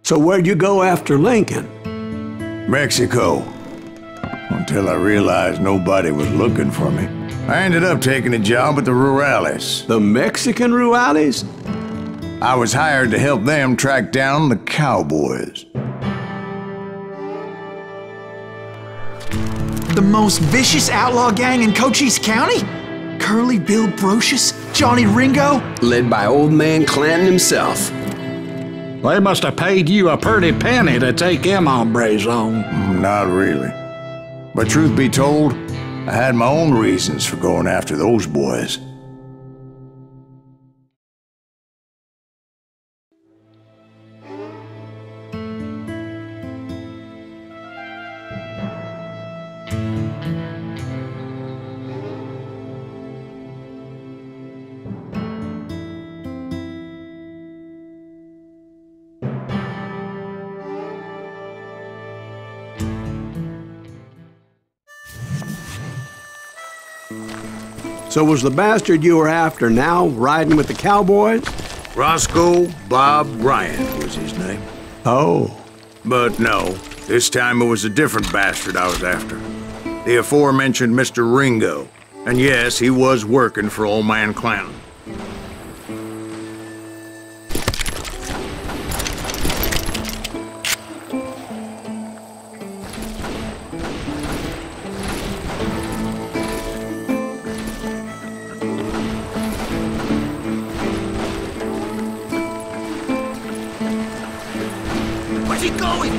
So where'd you go after Lincoln? Mexico. Until I realized nobody was looking for me. I ended up taking a job at the Rurales. The Mexican Rurales? I was hired to help them track down the cowboys. The most vicious outlaw gang in Cochise County? Curly Bill Brocious? Johnny Ringo? Led by old man Clanton himself. They must have paid you a pretty penny to take them hombres on. Not really. But truth be told, I had my own reasons for going after those boys. So was the bastard you were after now riding with the cowboys? Roscoe Bob Bryant was his name. Oh. But no, this time it was a different bastard I was after. The aforementioned Mr. Ringo. And yes, he was working for old man Clanton. Where's he going?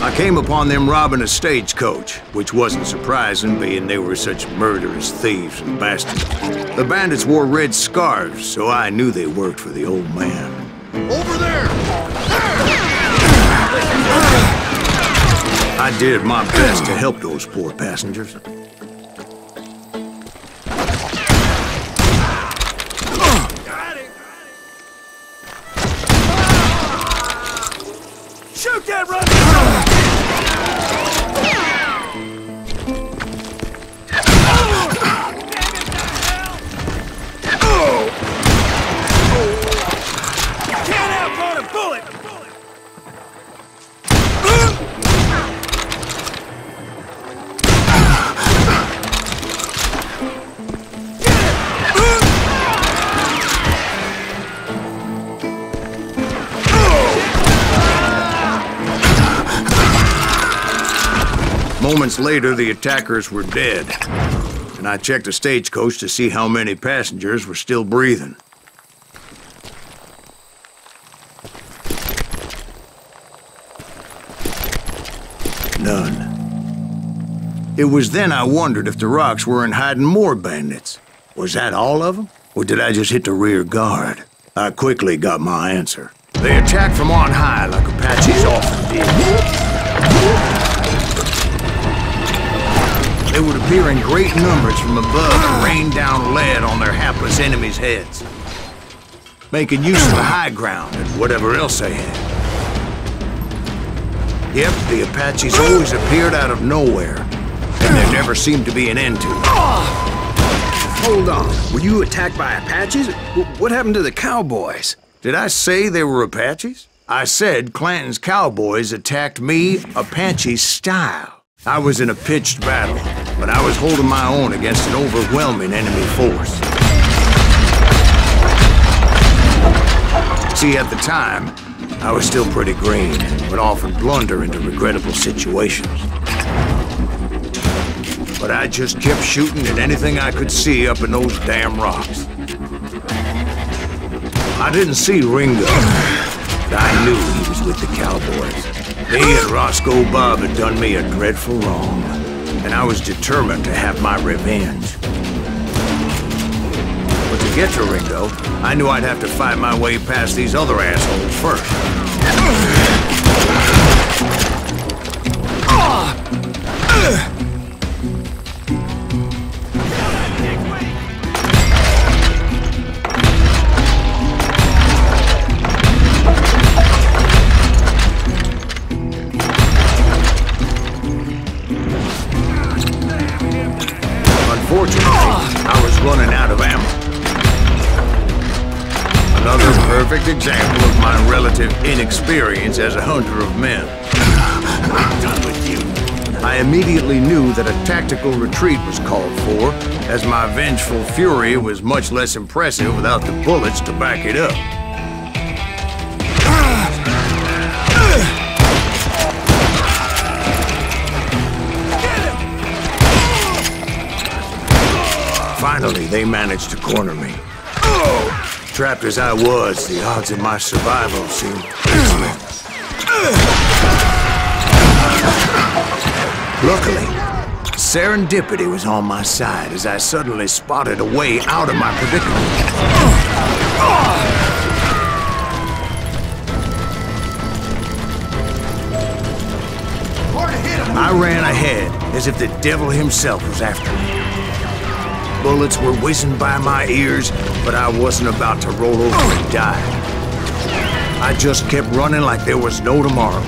I came upon them robbing a stagecoach, which wasn't surprising, being they were such murderous thieves and bastards. The bandits wore red scarves, so I knew they worked for the old man. Over there! I did my best to help those poor passengers. Shoot that run! Can't outrun a bullet! Moments later, the attackers were dead, and I checked the stagecoach to see how many passengers were still breathing. None. It was then I wondered if the rocks weren't hiding more bandits. Was that all of them? Or did I just hit the rear guard? I quickly got my answer. They attacked from on high like Apaches often did. They would appear in great numbers from above and rain down lead on their hapless enemies' heads, making use of the high ground and whatever else they had. Yep, the Apaches always appeared out of nowhere, and there never seemed to be an end to it. Hold on. Were you attacked by Apaches? What happened to the cowboys? Did I say they were Apaches? I said Clanton's cowboys attacked me Apache style. I was in a pitched battle, but I was holding my own against an overwhelming enemy force. See, at the time, I was still pretty green, but often blunder into regrettable situations. But I just kept shooting at anything I could see up in those damn rocks. I didn't see Ringo, but I knew he was with the cowboys. He and Roscoe Bob had done me a dreadful wrong, and I was determined to have my revenge. But to get to Ringo, I knew I'd have to fight my way past these other assholes first. Unfortunately, I was running out of ammo. perfect example of my relative inexperience as a hunter of men. I'm done with you. I immediately knew that a tactical retreat was called for, as my vengeful fury was much less impressive without the bullets to back it up. Finally, they managed to corner me. Trapped as I was, the odds of my survival seemed excellent. Luckily, serendipity was on my side as I suddenly spotted a way out of my predicament. I ran ahead as if the devil himself was after me. Bullets were whizzing by my ears, but I wasn't about to roll over and die. I just kept running like there was no tomorrow.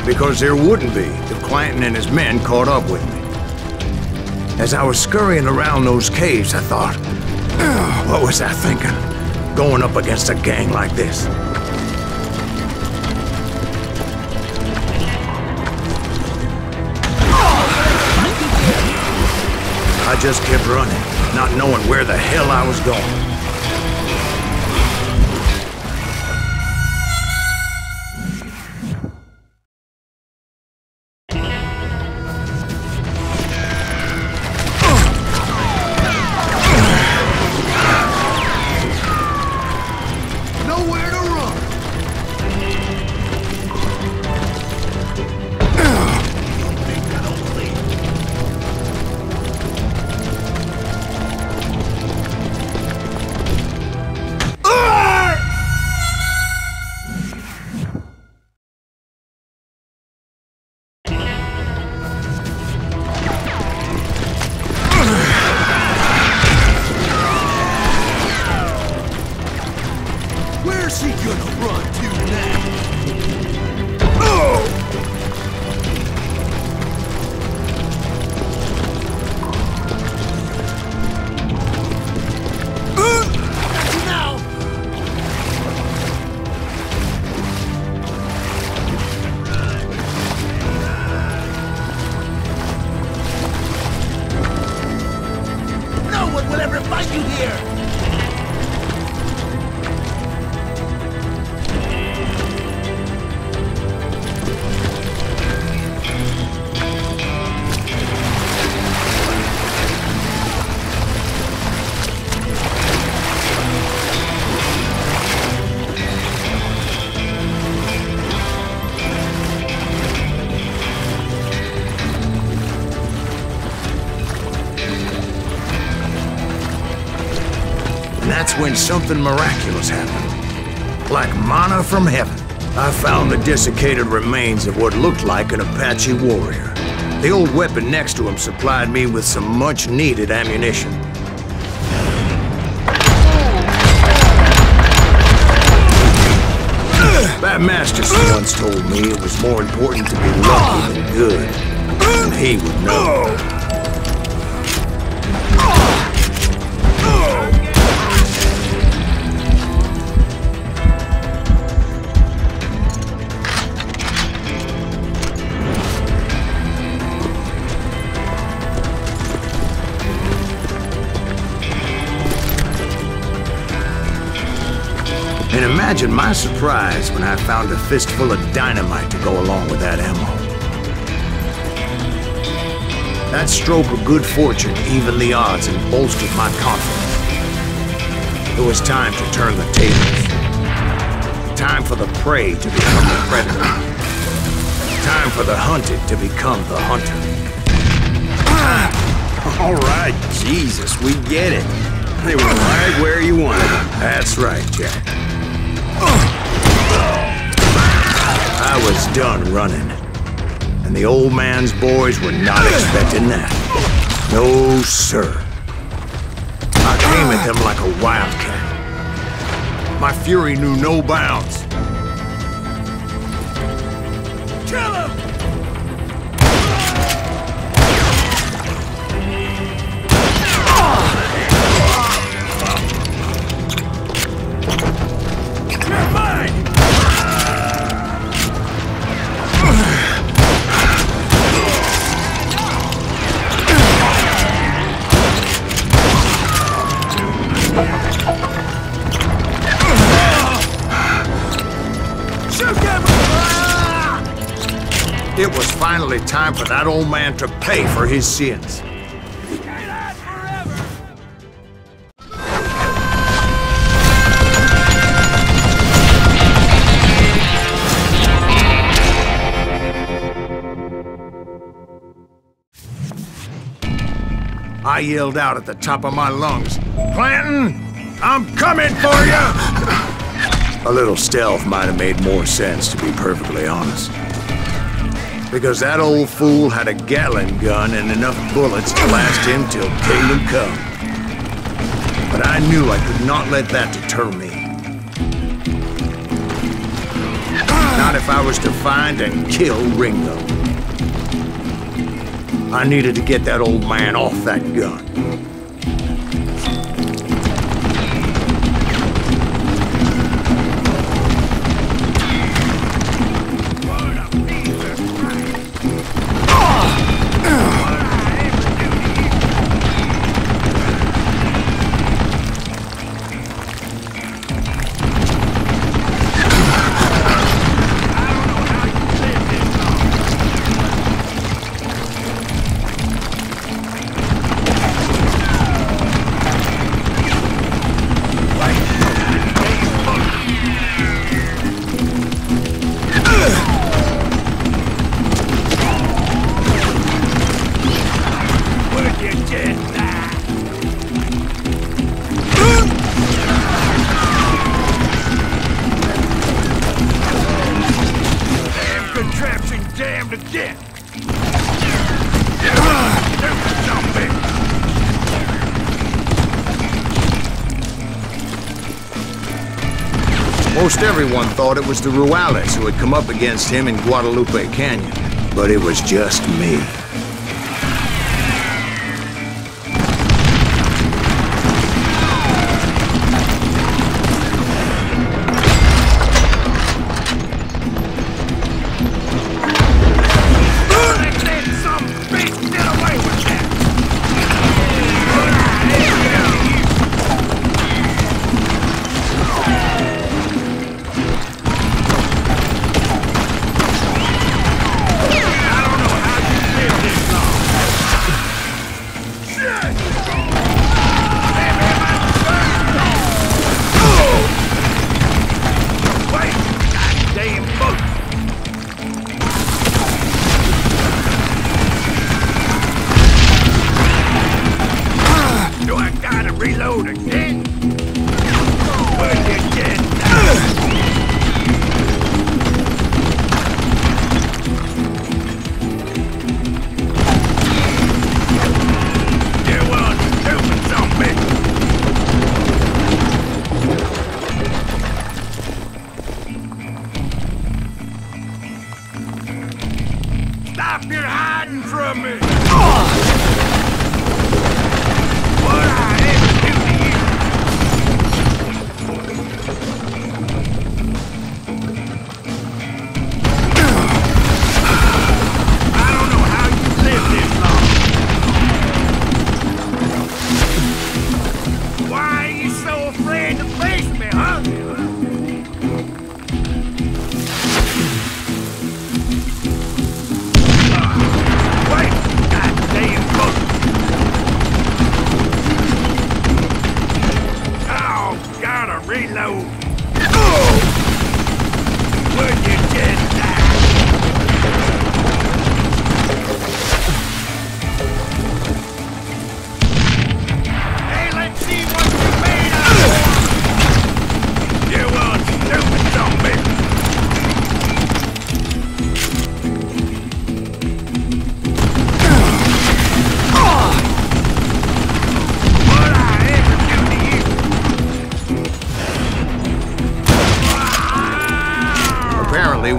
Because there wouldn't be if Clanton and his men caught up with me. As I was scurrying around those caves, I thought, what was I thinking? Going up against a gang like this? I just kept running, not knowing where the hell I was going. Where's he gonna run to now? No one will ever find you here! That's when something miraculous happened. Like manna from heaven, I found the desiccated remains of what looked like an Apache warrior. The old weapon next to him supplied me with some much-needed ammunition. That master once told me it was more important to be lucky than good, and he would know. And imagine my surprise when I found a fistful of dynamite to go along with that ammo. That stroke of good fortune evened the odds and bolstered my confidence. It was time to turn the tables. Time for the prey to become the predator. Time for the hunted to become the hunter. All right, Jesus, we get it. They were right where you wanted them. That's right, Jack. I was done running, and the old man's boys were not expecting that. No, sir. I came at them like a wildcat. My fury knew no bounds. Kill him! It was finally time for that old man to pay for his sins. I yelled out at the top of my lungs, "Clanton, I'm coming for you!" A little stealth might have made more sense, to be perfectly honest. Because that old fool had a Gatling gun and enough bullets to last him till kingdom come. But I knew I could not let that deter me. Not if I was to find and kill Ringo. I needed to get that old man off that gun. Most everyone thought it was the Ruales who had come up against him in Guadalupe Canyon, but it was just me.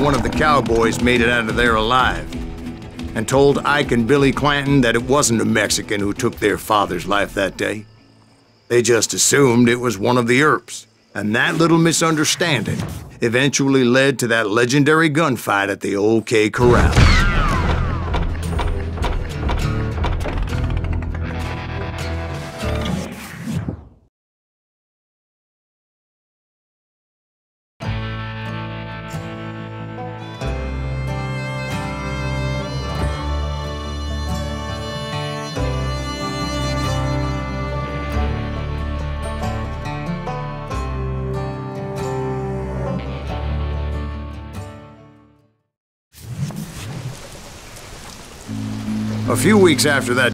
One of the cowboys made it out of there alive and told Ike and Billy Clanton that it wasn't a Mexican who took their father's life that day. They just assumed it was one of the Earps, and that little misunderstanding eventually led to that legendary gunfight at the OK Corral. A few weeks after that